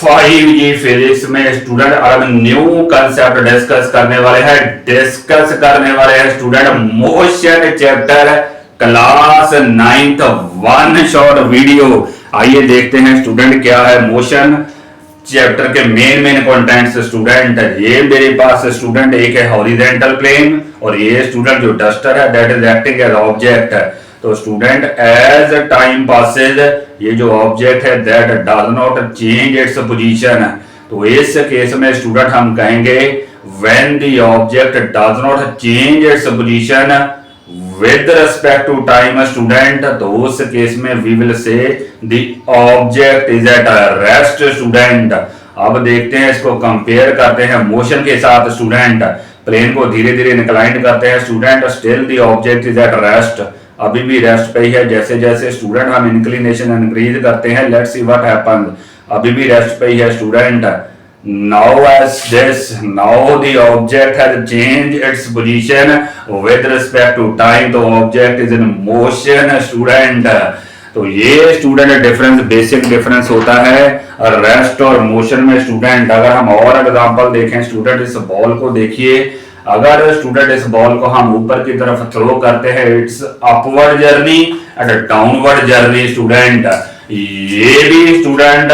5G physics में student अब new concept discuss करने वाले हैं student motion chapter class 9th one short video. आइए देखते हैं स्टूडेंट क्या है मोशन चैप्टर के मेन कंटेंट्स। स्टूडेंट ये मेरे पास स्टूडेंट एक है हॉरिजेंटल प्लेन और ये स्टूडेंट जो डस्टर है that is acting as object है। तो स्टूडेंट एज टाइम पासेज ये जो ऑब्जेक्ट है that does not change its position. तो इस केस में स्टूडेंट हम कहेंगे when the object does not change its position with respect to time student, तो उस केस में we will say the object is at rest student. अब देखते हैं इसको कंपेयर करते हैं मोशन के साथ। स्टूडेंट प्लेन को धीरे धीरे इंक्लाइन करते हैं student, still the object is at rest, अभी भी रेस्ट पे ही है। जैसे जैसे स्टूडेंट हम इंक्लिनेशन इंक्रीज करते हैं लेट्स सी व्हाट हैपेंस, अभी भी रेस्ट पे ही है student. Now as this now the object has change its position with respect to time, तो object is in motion student. तो ये स्टूडेंट डिफरेंस बेसिक डिफरेंस होता है रेस्ट और मोशन में स्टूडेंट। अगर हम और एग्जांपल देखें स्टूडेंट, इस बॉल को देखिए, अगर स्टूडेंट इस बॉल को हम ऊपर की तरफ थ्रो करते हैं it's upward journey and downward journey student. ये भी स्टूडेंट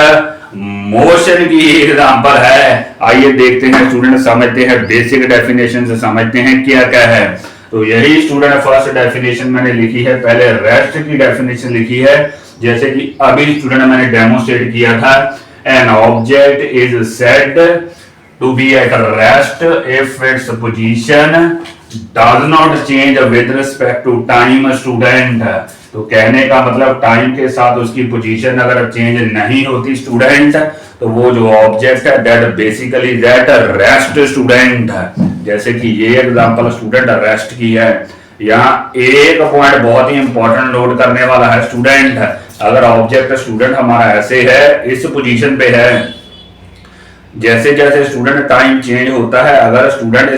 मोशन की एग्जांपल है। आइए देखते हैं स्टूडेंट, समझते हैं बेसिक डेफिनेशन से, समझते हैं क्या क्या है। तो यही स्टूडेंट फर्स्ट डेफिनेशन मैंने लिखी है, पहले रेस्ट की डेफिनेशन लिखी है जैसे कि अभी स्टूडेंट मैंने डेमोस्ट्रेट किया था। An object is said to be at rest if its position does not change with respect to time student। तो कहने का मतलब टाइम के साथ उसकी पोजीशन अगर चेंज नहीं होती स्टूडेंट तो वो जो ऑब्जेक्ट है that basically that rest student. जैसे कि ये एग्जांपल स्टूडेंट रेस्ट की है। यहाँ एक पॉइंट बहुत ही इंपॉर्टेंट नोट करने वाला है स्टूडेंट, अगर ऑब्जेक्ट स्टूडेंट हमारा ऐसे है इस पोजीशन पे है, जैसे जैसे स्टूडेंट टाइम चेंज होता है, अगर student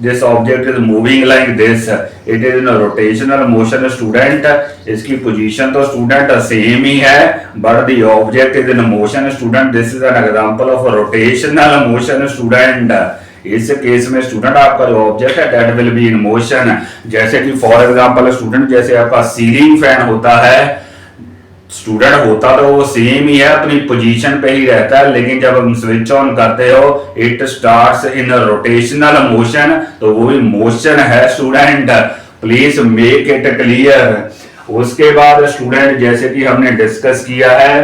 this object is moving like this, it is in rotational motion student, इसकी पोजीशन तो स्टूडेंट सेम ही है but the object is in motion student. This is an example of rotational motion student. इस case में student आपका जो object है that will be in motion. जैसे कि फॉर एग्जांपल स्टूडेंट जैसे आपका सीलिंग फैन होता है, स्टूडेंट होता तो वो सेम ही है, अपनी पोजीशन पे ही रहता है, लेकिन जब हम स्विच ऑन करते हो it starts in rotational motion, तो वो भी मोशन है student. Please make it clear. उसके बाद स्टूडेंट जैसे कि हमने डिस्कस किया है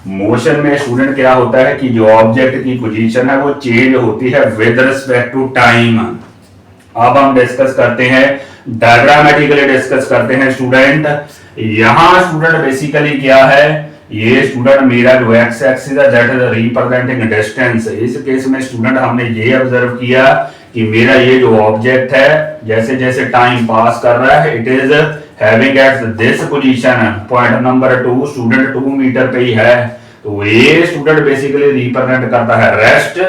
मोशन में स्टूडेंट क्या होता है कि जो ऑब्जेक्ट की पोजीशन है वो चेंज होती है विद रिस्पेक्ट टू टाइम। अब हम डिस्कस करते हैं डायग्रामेटिकली डिस्कस करते हैं स्टूडेंट। यहां स्टूडेंट बेसिकली क्या है, ये स्टूडेंट मेरा जो एक्स एक्सिस है दैट इज रिप्रेजेंटिंग डिस्टेंस। इस केस में स्टूडेंट हमने ये ऑब्जर्व किया कि मेरा ये जो ऑब्जेक्ट है जैसे जैसे टाइम पास कर रहा है it is having at this position point number 2 student 2 meter पे ही है। तो ये स्टूडेंट बेसिकली रिप्रेजेंट करता है रेस्ट।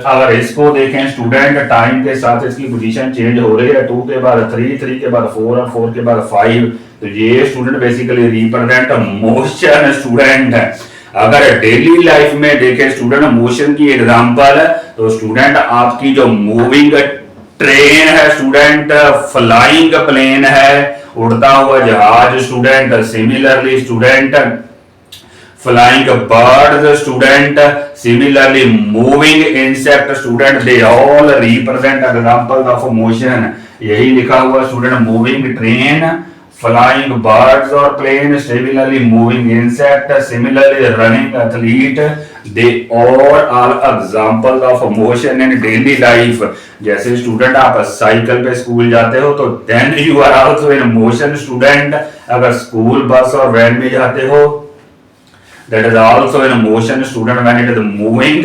अगर इसको देखें स्टूडेंट टाइम के साथ इसकी पोजीशन चेंज हो रही है, 2 के बाद 3, 3 के बाद 4 और 4 के बाद 5, तो ये student basically represent motion student है। अगर डेली लाइफ में देखें स्टूडेंट मोशन की एग्जांपल, तो स्टूडेंट आपकी जो मूविंग ट्रेन है स्टूडेंट, फ्लाइंग प्लेन है, उड़ता हुआ जहाज student, similarly student flying birds student, similarly moving insect student, they all represent examples of motion। यही लिखा हुआ student moving train, flying birds or plane, similarly moving insect, similarly running athlete, they all are examples of motion in daily life। जैसे student आप cycle पे school जाते हो तो then you are also in motion student। अगर school bus और van में जाते हो that is also in motion student when it is moving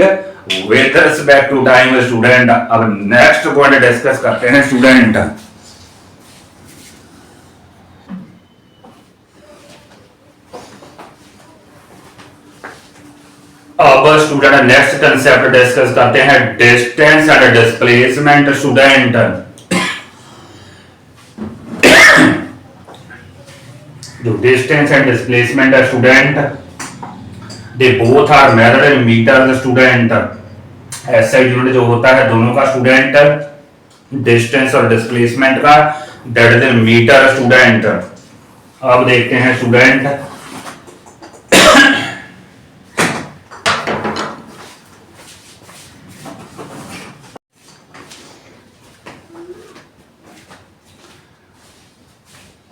with respect to time student। अब नेक्स्ट पॉइंट डिस्कस करते हैं स्टूडेंट। अब स्टूडेंट नेक्स्ट कंसेप्ट डिस्कस करते हैं डिस्टेंस एंड डिस्प्लेसमेंट स्टूडेंट। जो डिस्टेंस एंड डिस्प्लेसमेंट है student, they both are measured in meter student. SI unit जो होता है दोनों का स्टूडेंट, डिस्टेंस और डिस्प्लेसमेंट का, that is in meter student. अब देखते हैं स्टूडेंट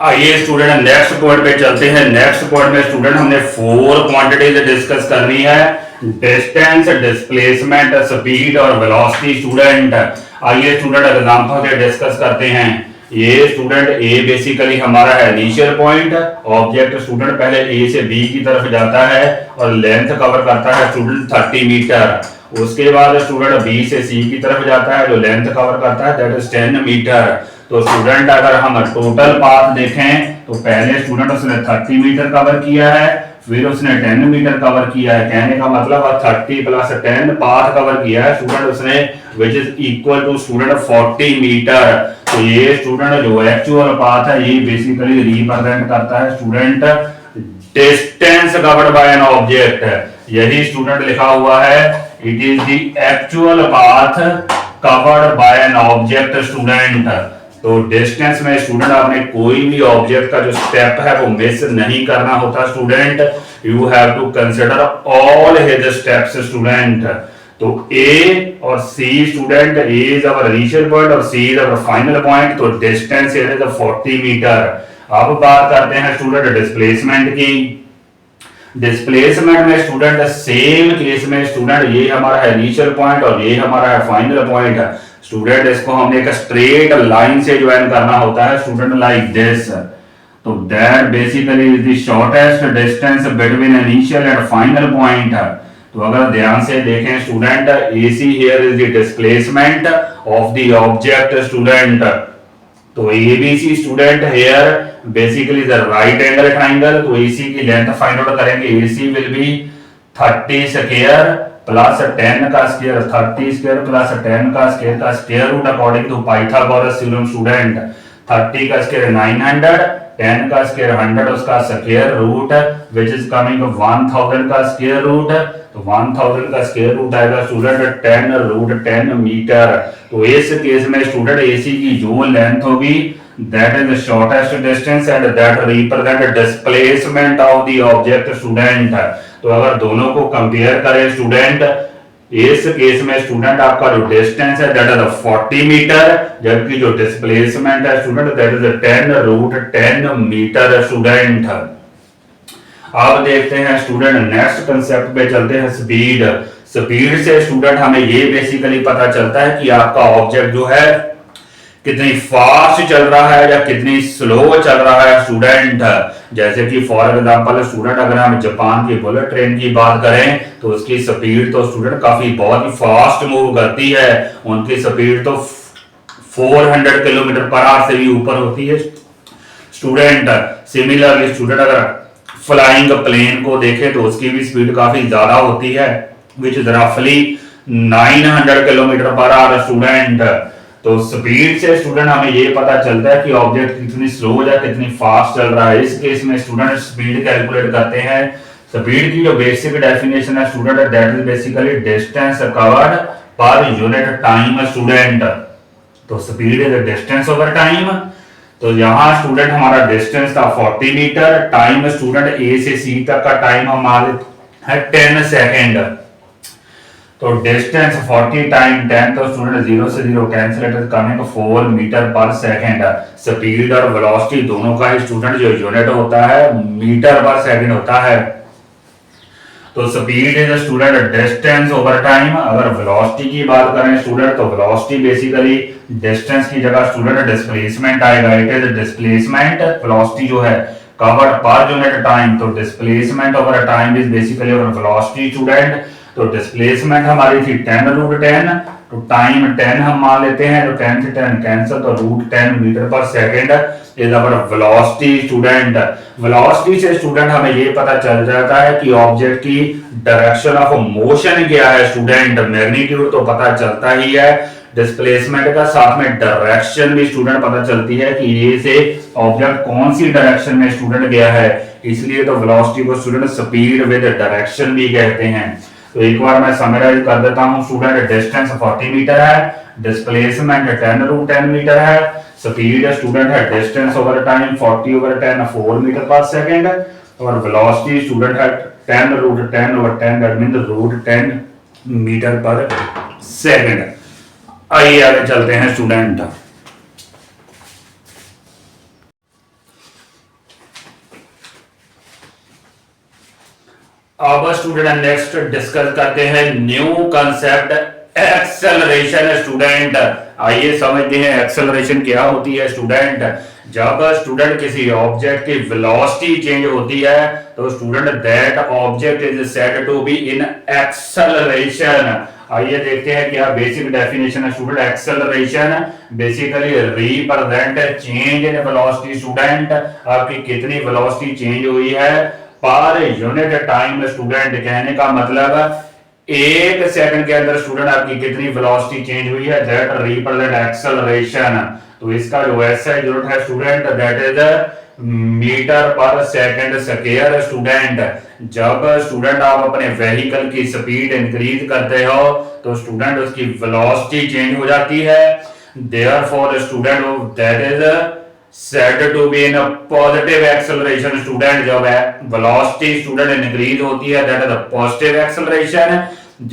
आइए स्टूडेंट नेक्स्ट पॉइंट पे चलते हैं। नेक्स्ट पॉइंट में स्टूडेंट हमने 4 क्वांटिटीज डिस्कस करनी है, डिस्टेंस, डिस्प्लेसमेंट, स्पीड और वेलोसिटी स्टूडेंट। आइए स्टूडेंट एग्जांपल से डिस्कस करते हैं। ये स्टूडेंट ए बेसिकली हमारा है इनिशियल पॉइंट, ऑब्जेक्ट स्टूडेंट पहले ए से बी की तरफ जाता है और लेंथ कवर करता है स्टूडेंट 30 मीटर। उसके बाद स्टूडेंट बी से सी की तरफ जाता है जो लेंथ कवर करता है दैट इज 10 मीटर। तो स्टूडेंट अगर हम टोटल पाथ देखें तो पहले स्टूडेंट उसने 30 मीटर कवर किया है, फिर उसने 10 मीटर कवर किया है। कहने का मतलब 30 प्लस 10 पाथ कवर किया है स्टूडेंट उसने, which is equal to student 40 meter. तो ये स्टूडेंट जो एक्चुअल पाथ है ये बेसिकली रिप्रेजेंट करता है student distance covered by an object. यही स्टूडेंट लिखा हुआ है, it is the actual path covered by an object student. तो डिस्टेंस में स्टूडेंट आपने कोई भी ऑब्जेक्ट का जो स्टेप है वो मिस नहीं करना होता student, you have to consider all his steps student. तो ए और C student, A is our initial point और C is our final point, तो डिस्टेंस इज 40 मीटर। अब बात करते हैं स्टूडेंट डिस्प्लेसमेंट की। डिस्प्लेसमेंट में स्टूडेंट सेम केस में स्टूडेंट ये हमारा है इनिशियल पॉइंट और ये हमारा है फाइनल पॉइंट। स्टूडेंट इसको हमने एक स्ट्रेट लाइन से ज्वाइन करना होता है स्टूडेंट लाइक दिस। तो that basically is the shortest distance between initial and final point. तो अगर ध्यान से देखें student, AC here is the displacement of the object student. तो ABC student here basically the right angle triangle. तो AC की length find out करेंगे, AC will be 30 square plus 10 का स्क्वायर, 30 स्क्वायर प्लस 10 का square root according to Pythagoras theorem student. 30 का square 900, 10 का square 100 उसका square root which is coming 1000 का square root. तो 1000 का स्क्वायर रूट आएगा स्टूडेंट 10 रूट 10 मीटर। तो इस केस में स्टूडेंट AC की जो लेंथ होगी that is the shortest distance and that represent displacement of the object student. तो अगर दोनों को कंपेयर करें स्टूडेंट, इस केस में स्टूडेंट आपका जो डिस्टेंस है दैट इज 40 मीटर, जबकि जो डिस्प्लेसमेंट है student that is 10 root 10 meter student. अब देखते हैं स्टूडेंट नेक्स्ट कंसेप्ट पे चलते हैं, स्पीड। स्पीड से स्टूडेंट हमें ये बेसिकली पता चलता है कि आपका ऑब्जेक्ट जो है कितनी फास्ट चल रहा है या कितनी स्लो चल रहा है स्टूडेंट। जैसे कि फॉर एग्जांपल स्टूडेंट अगर हम जापान की बुलेट ट्रेन की बात करें तो उसकी स्पीड तो स्टूडेंट काफी बहुत ही फास्ट मूव करती है, उनकी स्पीड तो 400 किलोमीटर पर आवर से भी ऊपर होती है स्टूडेंट। सिमिलरली स्टूडेंट अगर फ्लाइंग प्लेन को देखें तो उसकी भी स्पीड काफी ज्यादा होती है विच इज रफली 900 किलोमीटर पर आवर स्टूडेंट। तो स्पीड से स्टूडेंट हमें ये पता चलता है कि ऑब्जेक्ट कितनी स्लो या कितनी फास्ट चल रहा है। इस केस में स्टूडेंट स्पीड कैलकुलेट करते हैं। स्पीड की जो बेसिक डेफिनेशन है student that is basically distance covered per unit time student. तो speed is distance over time. तो यहाँ स्टूडेंट हमारा डिस्टेंस था 40 मीटर, टाइम स्टूडेंट A से C तक का टाइम हमारे है 10 सेकेंड। तो डिस्टेंस 40 टाइम 10, तो स्टूडेंट 0 से 0 cancel, it is coming 4 meter per second. Speed और वेलोसिटी दोनों का ही स्टूडेंट जो यूनिट होता है मीटर पर सेकेंड होता है। तो speed is student distance over time. अगर वेलोसिटी की बात करें स्टूडेंट तो वेलोसिटी बेसिकली डिस्टेंस की जगह स्टूडेंट डिस्प्लेसमेंट आएगा, इट इज डिस्प्लेसमेंट। वेलोसिटी जो है कवर्ड पर यूनिट टाइम, तो displacement over time is basically over velocity student. तो डिस्प्लेसमेंट हमारी थी 10 रूट 10, तो टाइम 10 हम मान लेते हैं, तो 10 से 10 कैंसिल, तो root 10 metre per second is our velocity student. Velocity से स्टूडेंट हमें ये पता चल जाता है कि ऑब्जेक्ट की डायरेक्शन ऑफ मोशन क्या है स्टूडेंट। मैग्नीट्यूड तो पता चलता ही है, डिस्प्लेसमेंट का साथ में डायरेक्शन भी स्टूडेंट पता चलती है कि ये से ऑब्जेक्ट कौन सी डायरेक्शन में स्टूडेंट गया है। इसलिए तो वेलोसिटी को स्टूडेंट स्पीड विद डायरेक्शन भी कहते हैं। तो एक बार मैं समराइज कर देता हूं स्टूडेंट। डिस्टेंस 40 मीटर है, डिस्प्लेसमेंट 10√10 मीटर है, स्पीड स्टूडेंट है distance over time 40/10 4 meter per second, और वेलोसिटी स्टूडेंट है 10√10/10 that mean √10 metre per second. आइए आगे चलते हैं स्टूडेंट। अब स्टूडेंट नेक्स्ट डिस्कस करते हैं न्यू कंसेप्ट एक्सेलरेशन स्टूडेंट। आइए समझते हैं एक्सेलरेशन क्या होती है स्टूडेंट। जब स्टूडेंट किसी ऑब्जेक्ट की वेलोसिटी चेंज होती है तो student that object is said to be in acceleration. आइए देखते हैं क्या बेसिक डेफिनेशन है student. Acceleration basically represent change in velocity student. आपकी कितनी वेलोसिटी चेंज हुई है पर यूनिट टाइम स्टूडेंट। कहने का मतलब एक सेकंड के अंदर स्टूडेंट आपकी कितनी वेलोसिटी चेंज हुई है दैट रिप्रेजेंट एक्सेलरेशन। तो इसका जो ऐसा यूनिट है स्टूडेंट दैट इज मीटर पर सेकंड स्क्वायर स्टूडेंट। जब स्टूडेंट आप अपने व्हीकल की स्पीड इंक्रीज करते हो तो स्टूडेंट उसकी वेलोसिटी चेंज हो जाती है। Therefore student that is said to be in a positive acceleration student। जब velocity स्टूडेंट इंक्रीज होती है that is a positive acceleration.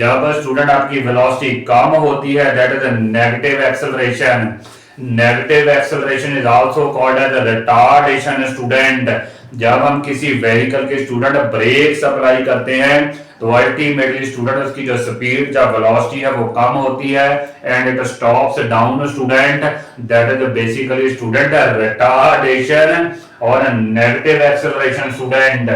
जब स्टूडेंट आपकी वेलोसिटी कम होती है that is a negative acceleration. Negative acceleration is also called as retardation student. जब हम किसी व्हीकल के स्टूडेंट ब्रेक अप्लाई करते हैं तो अल्टीमेटली स्टूडेंट उसकी जो स्पीड जो वेलोसिटी है वो कम होती है and it stops down student that is basically student retardation और नेगेटिव एक्सेलरेशन स्टूडेंट।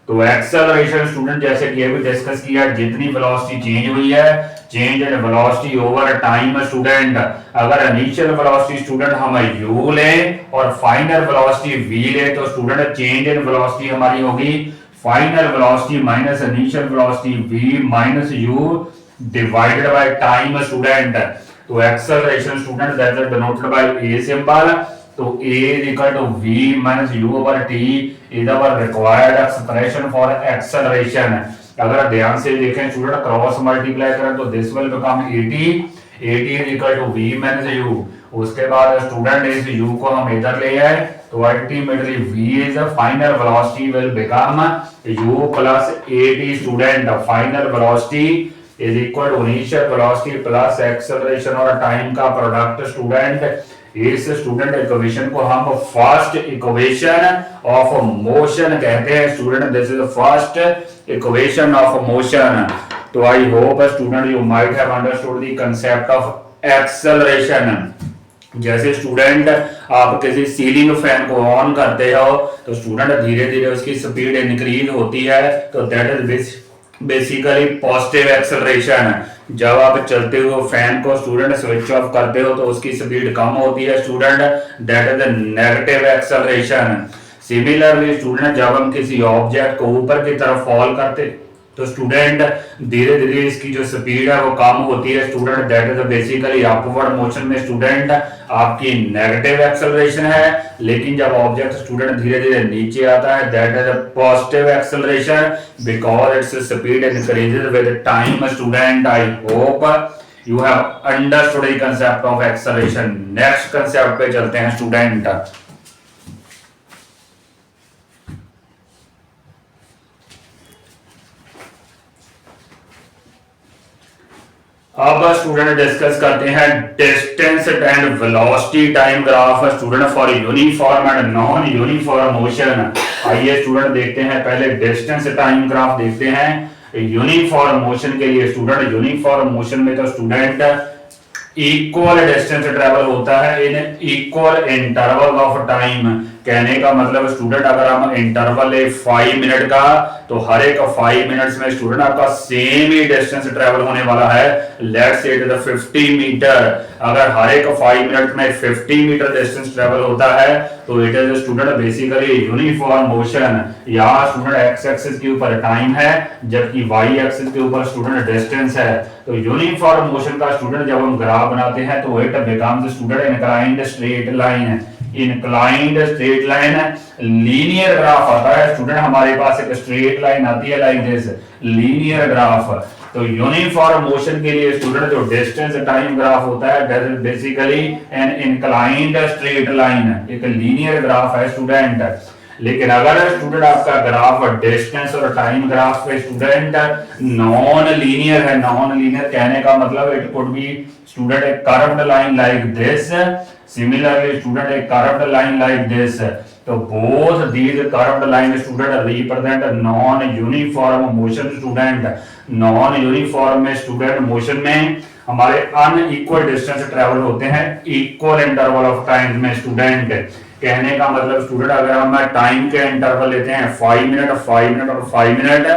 तो एक्सेलरेशन स्टूडेंट जैसे कि अभी डिस्कस किया जितनी वेलोसिटी चेंज हुई है change in velocity over time student. अगर इनिशियल वेलोसिटी स्टूडेंट हम u लें और फाइनल वेलोसिटी v लें तो स्टूडेंट चेंज इन वेलोसिटी हमारी होगी final velocity minus initial velocity v minus u divided by time student. तो acceleration student that is denoted by a symbol. तो a is equal to v minus u over t is our required expression for acceleration। अगर ध्यान से देखें student cross multiply करें तो this will become 80 is equal to v minus u। उसके बाद student इस u को हम इधर ले आए तो ultimately v is a final velocity will become u plus 80 student. Final velocity is equal to initial velocity plus acceleration और टाइम का प्रोडक्ट स्टूडेंट। इस स्टूडेंट इक्वेशन को हम फर्स्ट इक्वेशन ऑफ मोशन कहते हैं student. This is first equation of motion. तो I hope student you might have understood the concept of acceleration. जैसे student आप किसी सीलिंग फैन को ऑन करते हो तो स्टूडेंट धीरे धीरे उसकी स्पीड इंक्रीज होती है तो that is basically positive acceleration. जब आप चलते हुए फैन को स्टूडेंट स्विच ऑफ करते हो तो उसकी स्पीड कम होती है student that is negative acceleration. Similarly student जब हम किसी ऑब्जेक्ट को ऊपर की तरफ फॉल करते तो स्टूडेंट धीरे धीरे इसकी जो स्पीड है वो कम होती है student that is basically upward motion में स्टूडेंट आपकी नेगेटिव एक्सेलरेशन है। लेकिन जब ऑब्जेक्ट स्टूडेंट धीरे धीरे नीचे आता है that is positive acceleration because its speed increases with time student. I hope you have understood the concept of acceleration. Next concept पे चलते हैं स्टूडेंट। अब स्टूडेंट डिस्कस करते हैं distance and velocity time graph student for uniform and non uniform motion. आइए student देखते हैं पहले डिस्टेंस टाइम ग्राफ देखते हैं यूनिफॉर्म मोशन के लिए स्टूडेंट। यूनिफॉर्म मोशन में तो स्टूडेंट इक्वल डिस्टेंस ट्रेवल होता है in equal interval of time. कहने का मतलब स्टूडेंट अगर हम इंटरवल ले 5 मिनट का तो हर एक 5 मिनट्स में स्टूडेंट आपका सेम ही डिस्टेंस ट्रेवल होने वाला है। Let's say it is 50 metre. अगर हर एक 5 मिनट में 50 मीटर डिस्टेंस ट्रेवल होता है तो it is student basically uniform motion. यहाँ स्टूडेंट एक्स एक्सिस के ऊपर टाइम है जबकि वाई एक्सिस के ऊपर स्टूडेंट डिस्टेंस है। तो यूनिफॉर्म मोशन का स्टूडेंट जब हम ग्राफ बनाते हैं तो it becomes student inclined straight line. Inclined straight line, linear graph आता है स्टूडेंट, हमारे पास एक स्ट्रेट लाइन आती है लाइक दिस, लीनियर ग्राफ। तो यूनिफॉर्म मोशन के लिए स्टूडेंट जो डिस्टेंस टाइम ग्राफ होता है that is basically an inclined straight line, एक लीनियर ग्राफ है स्टूडेंट। लेकिन अगर स्टूडेंट आपका ग्राफ डिस्टेंस और टाइम ग्राफ पे स्टूडेंट नॉन लीनियर है, नॉन लीनियर कहने का मतलब it could B student A curved line like this, similarly student A curved line like this. तो both these curved line student represent non uniform motion student. Non uniform में student motion में हमारे unequal distance travel होते हैं equal interval of time में student. कहने का मतलब स्टूडेंट अगर हम टाइम के इंटरवल लेते हैं 5 मिनट, 5 मिनट और 5 मिनट,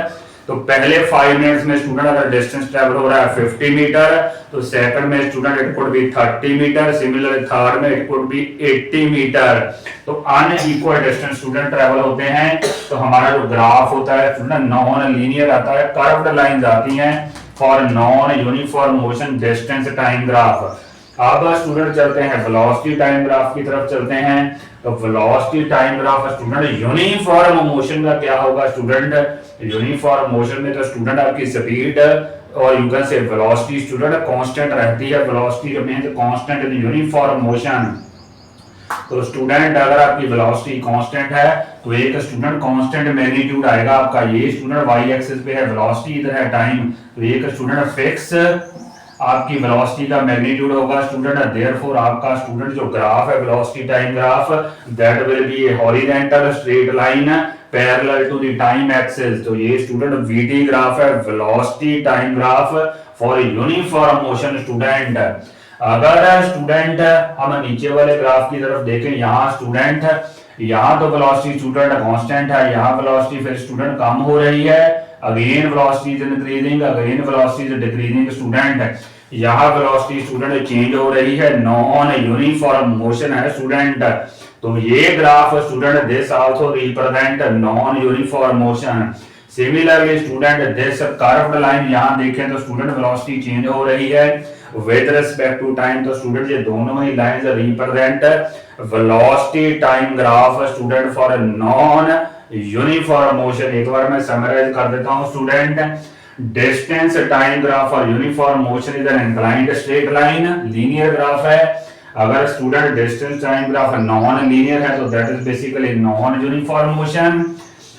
तो पहले 5 मिनट्स में स्टूडेंट अगर डिस्टेंस ट्रेवल हो रहा है 50 मीटर, तो सेकंड में student it could be 30 meter, similarly third में इट कुड बी 80 मीटर। तो अनइक्वल डिस्टेंस स्टूडेंट ट्रेवल होते हैं, तो हमारा जो ग्राफ होता है स्टूडेंट नॉन लीनियर आता है, कर्व्ड लाइंस आती हैं for non uniform motion distance time graph. अब स्टूडेंट चलते हैं वेलोसिटी टाइम ग्राफ की तरफ चलते हैं। तो velocity time graph student uniform motion का क्या होगा स्टूडेंट, यूनिफॉर्म मोशन में तो स्टूडेंट आपकी स्पीड और you can say velocity student constant रहती है, velocity means constant in uniform motion. तो स्टूडेंट अगर आपकी वेलोसिटी कांस्टेंट है तो एक स्टूडेंट कांस्टेंट मैग्नीट्यूड आएगा आपका, ये स्टूडेंट वाई एक्सिस पे है वेलोसिटी, इधर है टाइम, तो एक स्टूडेंट फिक्स आपकी वेलोसिटी का मैग्नीट्यूड होगा स्टूडेंट। देयरफॉर आपका स्टूडेंट जो ग्राफ है velocity time graph that will be a horizontal straight line parallel to the time axis. तो ये स्टूडेंट वीटी ग्राफ है, velocity time graph for uniform motion student. अगर student हम नीचे वाले ग्राफ की तरफ देखें, यहाँ स्टूडेंट यहाँ तो वेलोसिटी स्टूडेंट कांस्टेंट है, यहाँ वेलोसिटी फिर स्टूडेंट कम हो रही है, again velocity is increasing, again velocity is decreasing student. यहाँ वेलोसिटी स्टूडेंट चेंज हो रही है, नॉन यूनिफॉर्म मोशन है स्टूडेंट। तो ये graph student this also represent non uniform motion. Similarly student this curved line यहाँ देखें तो स्टूडेंट वेलोसिटी चेंज हो रही है विद रिस्पेक्ट टू टाइम। तो स्टूडेंट ये दोनों ही lines represent velocity time graph student for non uniform motion. एक बार मैं समराइज कर देता हूं स्टूडेंट, डिस्टेंस टाइम ग्राफ और uniform motion is an inclined straight line, linear graph है। अगर student distance time graph non linear है तो that is basically non uniform motion.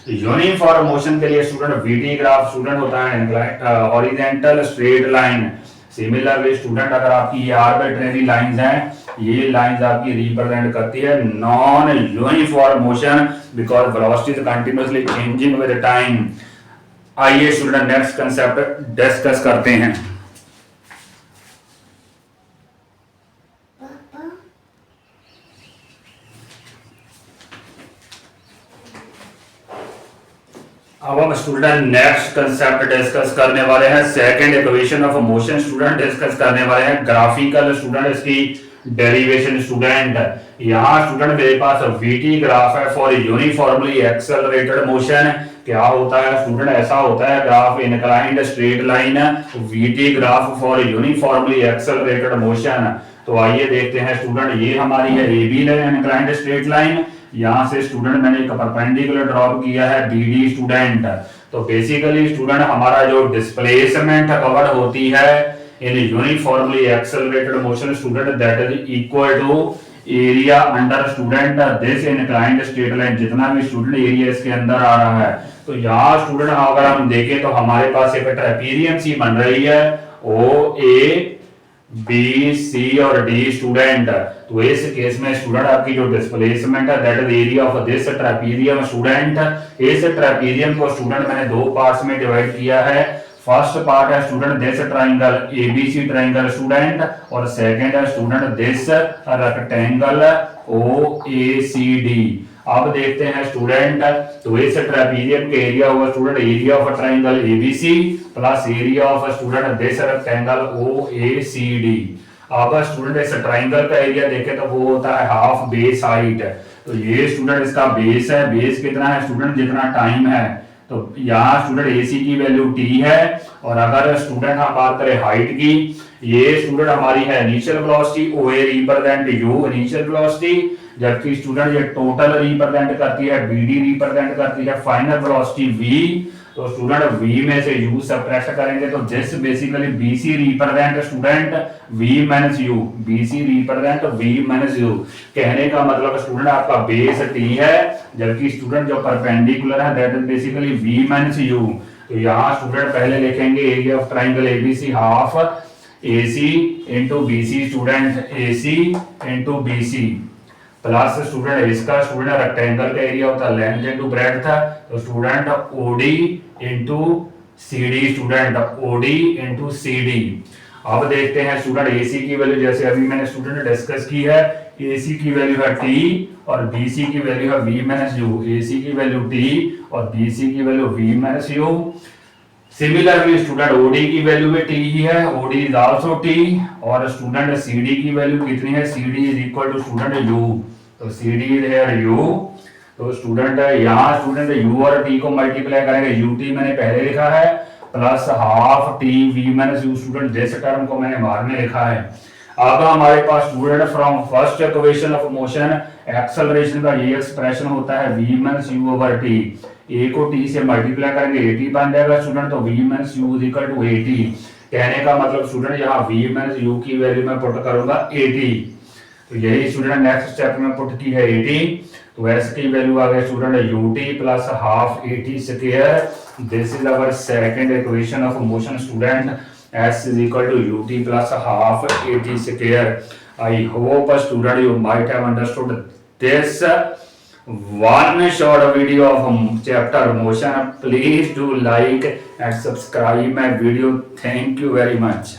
Uniform motion के लिए स्टूडेंट वीटी ग्राफ स्टूडेंट होता है horizontal straight line. Similarly student अगर आपकी ये आर्बिट्रेरी लाइंस हैं, ये लाइंस आपकी रिप्रेजेंट करती है non uniform motion because velocity is continuously changing with time. आइए स्टूडेंट नेक्स्ट कांसेप्ट डिस्कस करते हैं। अब हम स्टूडेंट नेक्स्ट कंसेप्ट डिस्कस करने वाले हैं, second equation of motion student discuss करने वाले हैं, ग्राफिकल स्टूडेंट इसकी डेरिवेशन स्टूडेंट। यहाँ स्टूडेंट मेरे पास वीटी ग्राफ है फॉर यूनिफॉर्मली एक्सेलरेटेड मोशन। क्या होता है स्टूडेंट, ऐसा होता है graph inclined straight line, VT graph for uniformly accelerated motion. तो आइए देखते हैं स्टूडेंट, ये हमारी है AB line inclined straight line, यहाँ से स्टूडेंट मैंने एक परपेंडिकुलर ड्रॉप किया है बीडी स्टूडेंट। तो बेसिकली स्टूडेंट हमारा जो डिस्प्लेसमेंट कवर होती है in uniformly accelerated motion student that is equal to area under student this inclined straight line, जितना भी स्टूडेंट एरिया इसके अंदर आ रहा है। तो यहाँ स्टूडेंट अगर हम देखें तो हमारे पास एक ट्रेपीजियम सी बन रही है, ओ ए बी सी और डी स्टूडेंट। तो इस केस में स्टूडेंट आपकी जो डिस्प्लेसमेंट है that is area of this trapezium student. इस ट्रेपीजियम को स्टूडेंट मैंने दो पार्ट्स में डिवाइड किया है। फर्स्ट पार्ट है student this triangle ABC triangle student, और सेकंड है स्टूडेंट दिस रेक्टेंगल ओएसीडी। अब देखते हैं स्टूडेंट, तो इस ट्रेपीजियम के एरिया होगा student area of triangle ABC plus area of student this rectangle OACD. अब स्टूडेंट इस ट्रायंगल का एरिया देखें तो वो होता है हाफ बेस हाइट। तो ये स्टूडेंट इसका बेस है, बेस कितना है स्टूडेंट जितना टाइम है। तो यहाँ स्टूडेंट एसी की वैल्यू टी है, और अगर स्टूडेंट हम बात करें हाइट की, ये स्टूडेंट हमारी है initial velocity, OA represent U initial velocity, जबकि स्टूडेंट ये टोटल रिप्रेजेंट करती है, बीडी रिप्रेजेंट करती है फाइनल वेलोसिटी वी। तो स्टूडेंट वी में से यू सबट्रैक्ट करेंगे तो this basically BC represent student V minus U, BC represent V minus U. कहने का मतलब स्टूडेंट आपका बेस टी है, जबकि स्टूडेंट जो परपेंडिकुलर है that is basically V minus U. तो यहाँ स्टूडेंट पहले लिखेंगे area of triangle ABC half AC into BC student AC into BC plus student इसका स्टूडेंट रेक्टेंगल का एरिया होता है लेंथ इंटू ब्रेड्थ था, तो student OD into CD student OD into CD। अब देखते हैं स्टूडेंट AC की वैल्यू, जैसे अभी मैंने स्टूडेंट डिस्कस की है, AC की वैल्यू है T और BC की वैल्यू है V माइनस U। AC की वैल्यू T और BC की value V minus U। Similarly student OD की वैल्यू भी T ही है, OD इज आल्सो T। और स्टूडेंट CD की वैल्यू कितनी है, CD is equal to student U। तो CD इज हियर U। तो स्टूडेंट यहाँ स्टूडेंट U और T को मल्टीप्लाई करेंगे, UT मैंने पहले लिखा है plus half T V minus U। Student जिस टर्म को मैंने बाद में लिखा है। अब हमारे पास student from first equation of motion acceleration का ये एक्सप्रेशन होता है V minus U over T। A को T से मल्टीप्लाई करेंगे 80 बन जाएगा स्टूडेंट, तो V minus U is equal to 80। कहने का मतलब स्टूडेंट यहाँ V माइनस U की वैल्यू मैं पुट करूंगा 80। तो यही स्टूडेंट नेक्स्ट स्टेप में पुट की है 80। तो S की वैल्यू आ गई student UT plus half 80 square. This is our second equation of motion student, S is equal to UT plus half 80 square. I hope student you might have understood this one short video of chapter motion. Please do like and subscribe my video. Thank you very much.